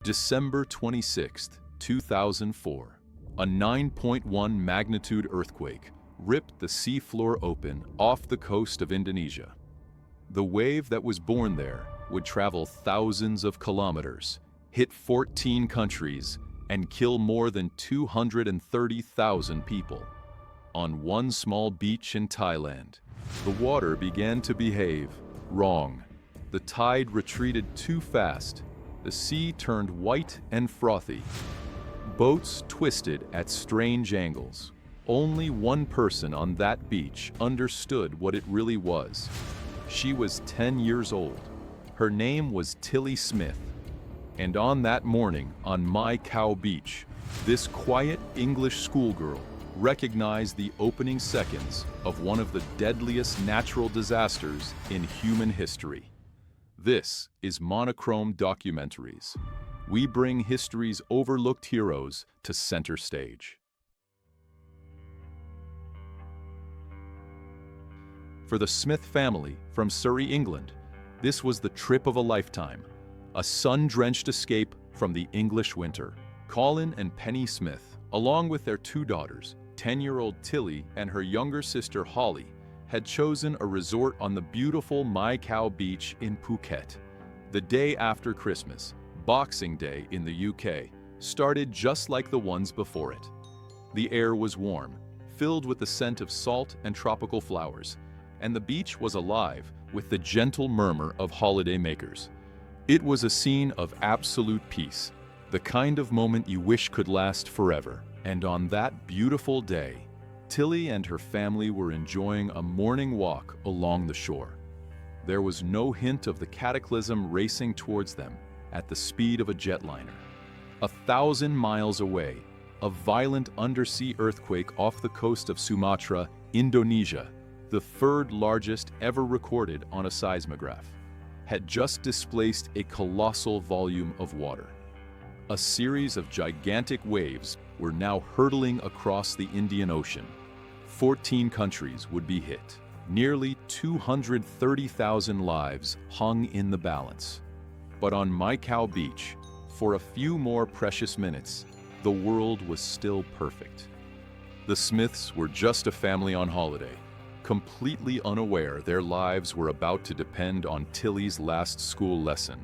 December 26, 2004, a 9.1 magnitude earthquake ripped the seafloor open off the coast of Indonesia. The wave that was born there would travel thousands of kilometers, hit 14 countries, and kill more than 230,000 people. On one small beach in Thailand, the water began to behave wrong. The tide retreated too fast. The sea turned white and frothy. Boats twisted at strange angles. Only one person on that beach understood what it really was. She was 10 years old. Her name was Tilly Smith. And on that morning on Mai Khao Beach, this quiet English schoolgirl recognized the opening seconds of one of the deadliest natural disasters in human history. This is Monochrome Documentaries. We bring history's overlooked heroes to center stage. For the Smith family from Surrey, England, this was the trip of a lifetime, a sun-drenched escape from the English winter. Colin and Penny Smith, along with their two daughters, 10-year-old Tilly and her younger sister Holly, had chosen a resort on the beautiful Mai Khao Beach in Phuket. The day after Christmas, Boxing Day in the UK, started just like the ones before it. The air was warm, filled with the scent of salt and tropical flowers, and the beach was alive with the gentle murmur of holidaymakers. It was a scene of absolute peace, the kind of moment you wish could last forever. And on that beautiful day, Tilly and her family were enjoying a morning walk along the shore. There was no hint of the cataclysm racing towards them at the speed of a jetliner. 1,000 miles away, a violent undersea earthquake off the coast of Sumatra, Indonesia, the third largest ever recorded on a seismograph, had just displaced a colossal volume of water. A series of gigantic waves were now hurtling across the Indian Ocean. 14 countries would be hit. Nearly 230,000 lives hung in the balance. But on Mai Khao Beach, for a few more precious minutes, the world was still perfect. The Smiths were just a family on holiday, completely unaware their lives were about to depend on Tilly's last school lesson.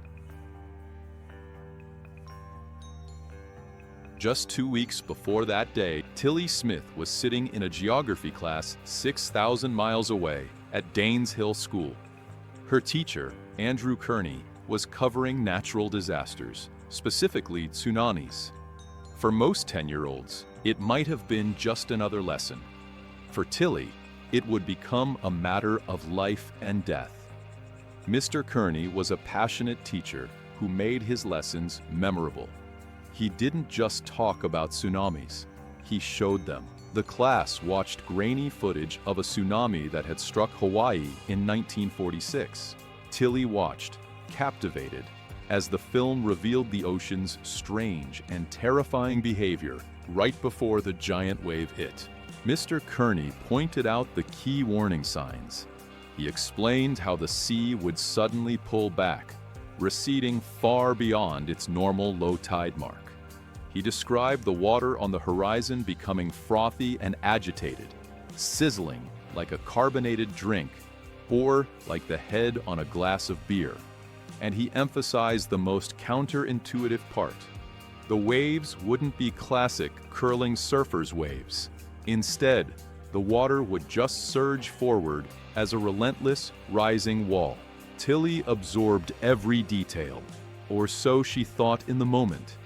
Just 2 weeks before that day, Tilly Smith was sitting in a geography class 6,000 miles away at Danes Hill School. Her teacher, Andrew Kearney, was covering natural disasters, specifically tsunamis. For most 10-year-olds, it might have been just another lesson. For Tilly, it would become a matter of life and death. Mr. Kearney was a passionate teacher who made his lessons memorable. He didn't just talk about tsunamis, he showed them. The class watched grainy footage of a tsunami that had struck Hawaii in 1946. Tilly watched, captivated, as the film revealed the ocean's strange and terrifying behavior right before the giant wave hit. Mr. Kearney pointed out the key warning signs. He explained how the sea would suddenly pull back, receding far beyond its normal low tide mark. He described the water on the horizon becoming frothy and agitated, sizzling like a carbonated drink or like the head on a glass of beer. And he emphasized the most counterintuitive part. The waves wouldn't be classic curling surfers' waves. Instead, the water would just surge forward as a relentless, rising wall. Tilly absorbed every detail, or so she thought in the moment.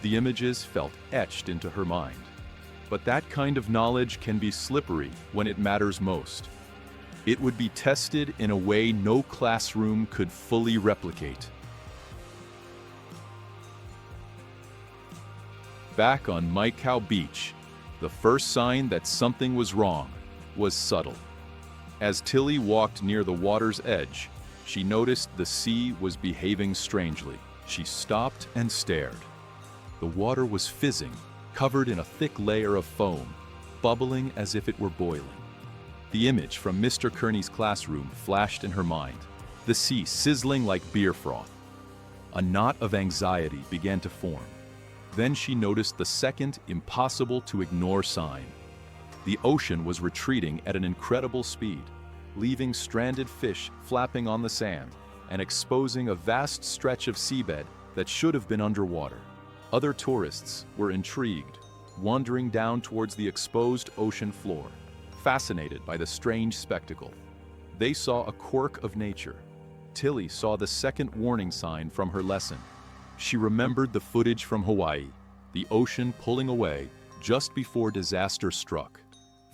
The images felt etched into her mind. But that kind of knowledge can be slippery when it matters most. It would be tested in a way no classroom could fully replicate. Back on Mai Khao Beach, the first sign that something was wrong was subtle. As Tilly walked near the water's edge, she noticed the sea was behaving strangely. She stopped and stared. The water was fizzing, covered in a thick layer of foam, bubbling as if it were boiling. The image from Mr. Kearney's classroom flashed in her mind, the sea sizzling like beer froth. A knot of anxiety began to form. Then she noticed the second impossible-to-ignore sign. The ocean was retreating at an incredible speed, leaving stranded fish flapping on the sand and exposing a vast stretch of seabed that should have been underwater. Other tourists were intrigued, wandering down towards the exposed ocean floor, fascinated by the strange spectacle. They saw a quirk of nature. Tilly saw the second warning sign from her lesson. She remembered the footage from Hawaii, the ocean pulling away just before disaster struck.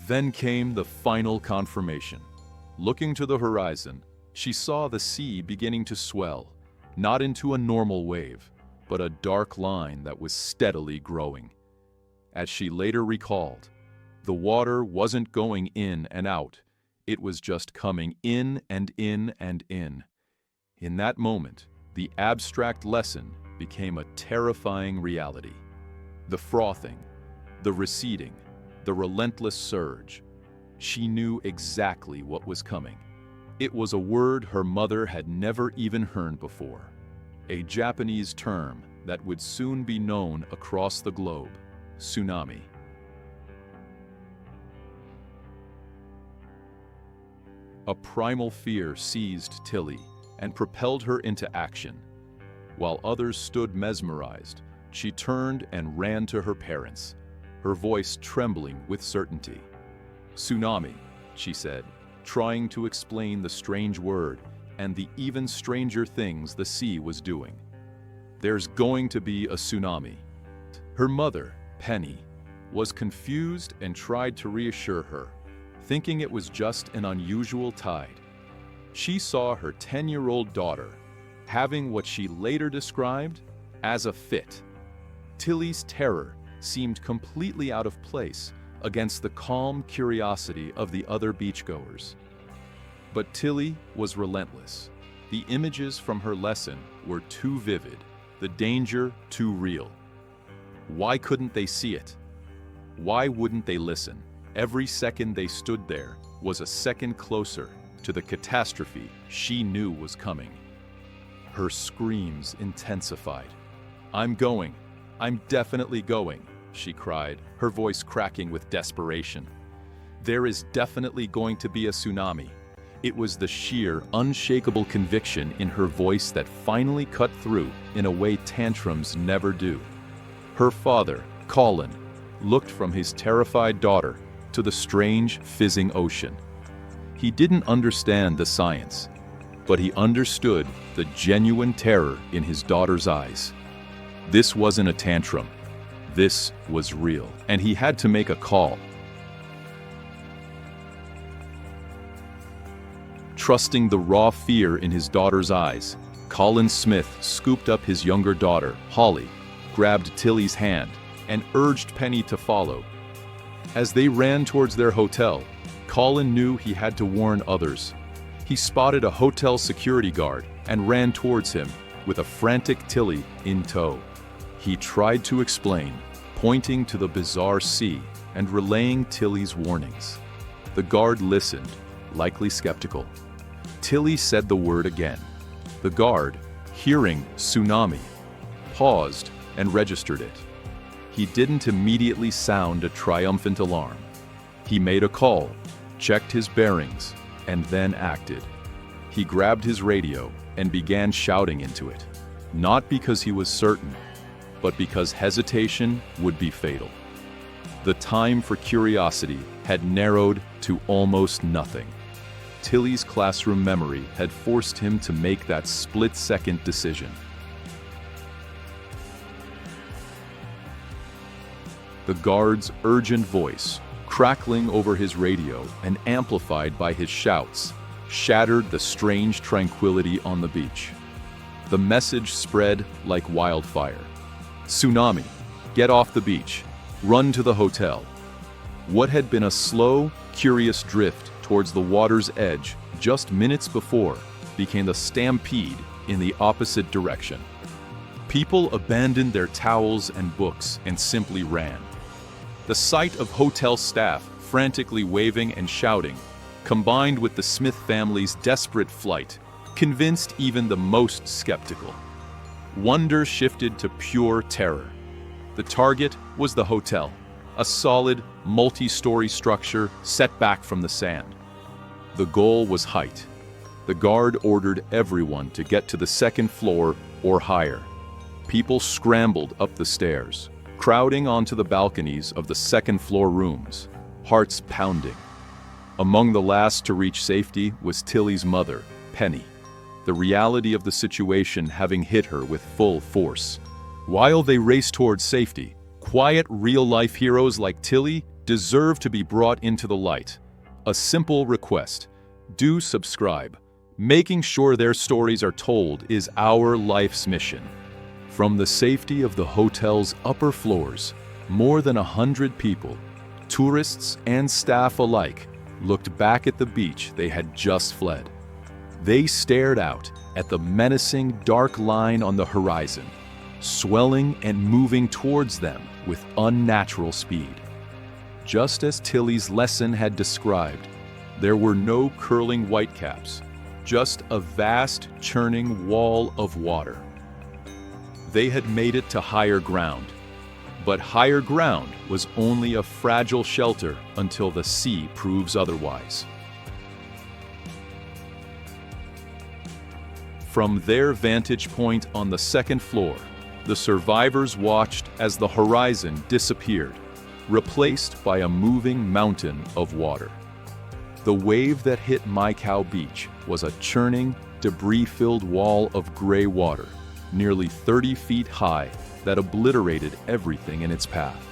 Then came the final confirmation. Looking to the horizon, she saw the sea beginning to swell, not into a normal wave, but a dark line that was steadily growing. As she later recalled, the water wasn't going in and out, it was just coming in and in and in. In that moment, the abstract lesson became a terrifying reality. The frothing, the receding, the relentless surge. She knew exactly what was coming. It was a word her mother had never even heard before, a Japanese term that would soon be known across the globe: tsunami. A primal fear seized Tilly and propelled her into action. While others stood mesmerized, she turned and ran to her parents, her voice trembling with certainty. "Tsunami," she said, trying to explain the strange word and the even stranger things the sea was doing. "There's going to be a tsunami." Her mother, Penny, was confused and tried to reassure her, thinking it was just an unusual tide. She saw her 10-year-old daughter having what she later described as a fit. Tilly's terror seemed completely out of place against the calm curiosity of the other beachgoers. But Tilly was relentless. The images from her lesson were too vivid, the danger too real. Why couldn't they see it? Why wouldn't they listen? Every second they stood there was a second closer to the catastrophe she knew was coming. Her screams intensified. "I'm going. I'm definitely going," she cried, her voice cracking with desperation. "There is definitely going to be a tsunami." It was the sheer, unshakable conviction in her voice that finally cut through in a way tantrums never do. Her father, Colin, looked from his terrified daughter to the strange, fizzing ocean. He didn't understand the science, but he understood the genuine terror in his daughter's eyes. This wasn't a tantrum. This was real, and he had to make a call. Trusting the raw fear in his daughter's eyes, Colin Smith scooped up his younger daughter, Holly, grabbed Tilly's hand, and urged Penny to follow. As they ran towards their hotel, Colin knew he had to warn others. He spotted a hotel security guard and ran towards him with a frantic Tilly in tow. He tried to explain, pointing to the bizarre sea and relaying Tilly's warnings. The guard listened, likely skeptical. Tilly said the word again. The guard, hearing tsunami, paused and registered it. He didn't immediately sound a triumphant alarm. He made a call, checked his bearings, and then acted. He grabbed his radio and began shouting into it, not because he was certain, but because hesitation would be fatal. The time for curiosity had narrowed to almost nothing. Tilly's classroom memory had forced him to make that split-second decision. The guard's urgent voice, crackling over his radio and amplified by his shouts, shattered the strange tranquility on the beach. The message spread like wildfire. "Tsunami, get off the beach, run to the hotel." What had been a slow, curious drift towards the water's edge just minutes before became a stampede in the opposite direction. People abandoned their towels and books and simply ran. The sight of hotel staff frantically waving and shouting, combined with the Smith family's desperate flight, convinced even the most skeptical. wonder shifted to pure terror. The target was the hotel, a solid, multi-story structure set back from the sand. The goal was height. The guard ordered everyone to get to the second floor or higher. People scrambled up the stairs, crowding onto the balconies of the second-floor rooms, hearts pounding. Among the last to reach safety was Tilly's mother, Penny, the reality of the situation having hit her with full force. While they raced towards safety, quiet, real-life heroes like Tilly deserve to be brought into the light. A simple request: do subscribe. Making sure their stories are told is our life's mission. From the safety of the hotel's upper floors, more than 100 people, tourists and staff alike, looked back at the beach they had just fled. They stared out at the menacing dark line on the horizon, swelling and moving towards them with unnatural speed. Just as Tilly's lesson had described, there were no curling whitecaps, just a vast, churning wall of water. They had made it to higher ground, but higher ground was only a fragile shelter until the sea proves otherwise. From their vantage point on the second floor, the survivors watched as the horizon disappeared, replaced by a moving mountain of water. The wave that hit Maicao Beach was a churning, debris-filled wall of gray water, nearly 30 feet high, that obliterated everything in its path.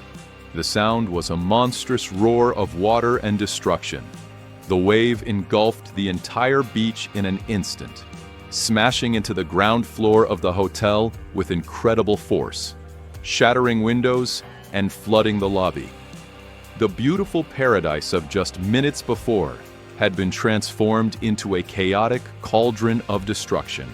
The sound was a monstrous roar of water and destruction. The wave engulfed the entire beach in an instant, smashing into the ground floor of the hotel with incredible force, shattering windows and flooding the lobby. The beautiful paradise of just minutes before had been transformed into a chaotic cauldron of destruction.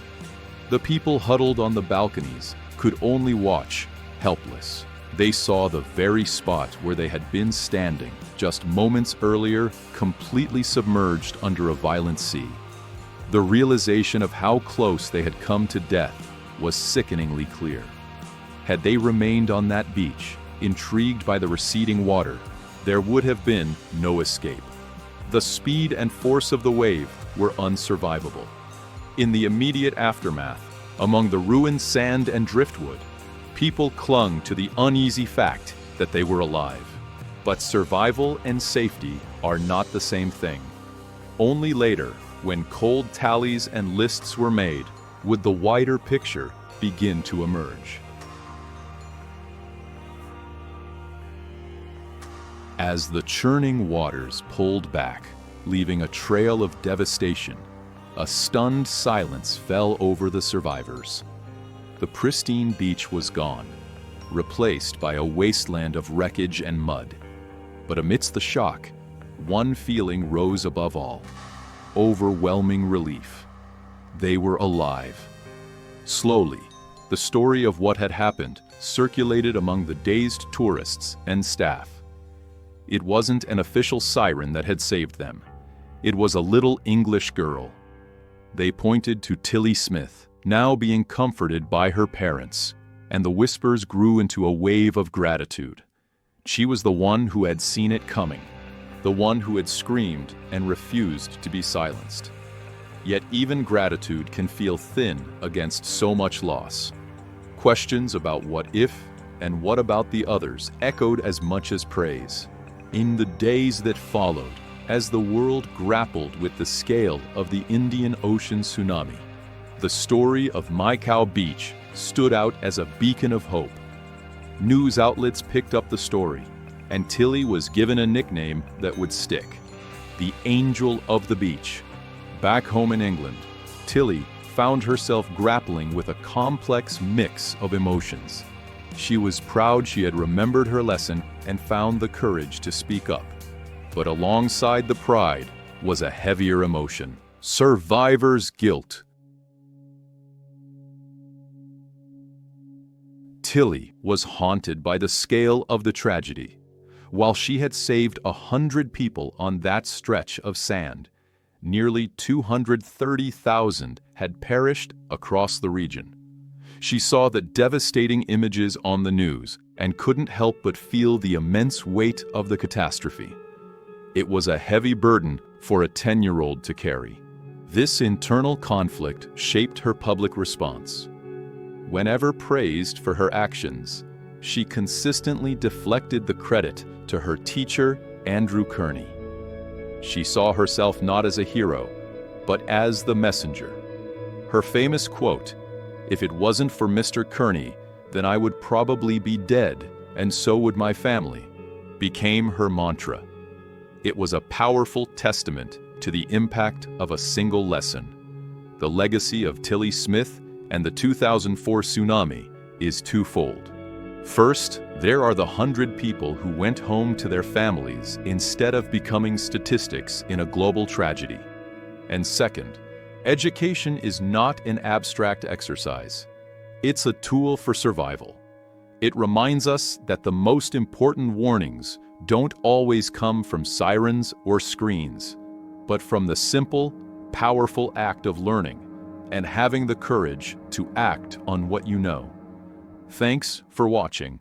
The people huddled on the balconies could only watch, helpless. They saw the very spot where they had been standing just moments earlier, completely submerged under a violent sea. The realization of how close they had come to death was sickeningly clear. Had they remained on that beach, intrigued by the receding water, there would have been no escape. The speed and force of the wave were unsurvivable. In the immediate aftermath, among the ruined sand and driftwood, people clung to the uneasy fact that they were alive. But survival and safety are not the same thing. Only later, when cold tallies and lists were made, would the wider picture begin to emerge. As the churning waters pulled back, leaving a trail of devastation, a stunned silence fell over the survivors. The pristine beach was gone, replaced by a wasteland of wreckage and mud. But amidst the shock, one feeling rose above all: overwhelming relief. They were alive. Slowly, the story of what had happened circulated among the dazed tourists and staff. It wasn't an official siren that had saved them. It was a little English girl. They pointed to Tilly Smith, now being comforted by her parents, and the whispers grew into a wave of gratitude. She was the one who had seen it coming, the one who had screamed and refused to be silenced. Yet even gratitude can feel thin against so much loss. Questions about what if and what about the others echoed as much as praise. In the days that followed, as the world grappled with the scale of the Indian Ocean tsunami, the story of Maicao Beach stood out as a beacon of hope. News outlets picked up the story, and Tilly was given a nickname that would stick: the Angel of the Beach. Back home in England, Tilly found herself grappling with a complex mix of emotions. She was proud she had remembered her lesson and found the courage to speak up. But alongside the pride was a heavier emotion: survivor's guilt. Tilly was haunted by the scale of the tragedy. While she had saved 100 people on that stretch of sand, nearly 230,000 had perished across the region. She saw the devastating images on the news and couldn't help but feel the immense weight of the catastrophe. It was a heavy burden for a 10-year-old to carry. This internal conflict shaped her public response. Whenever praised for her actions, she consistently deflected the credit to her teacher, Andrew Kearney. She saw herself not as a hero, but as the messenger. Her famous quote, "If it wasn't for Mr. Kearney, then I would probably be dead, and so would my family," became her mantra. It was a powerful testament to the impact of a single lesson. The legacy of Tilly Smith and the 2004 tsunami is twofold. First, there are the 100 people who went home to their families instead of becoming statistics in a global tragedy. And second, education is not an abstract exercise. It's a tool for survival. It reminds us that the most important warnings don't always come from sirens or screens, but from the simple, powerful act of learning and having the courage to act on what you know. Thanks for watching.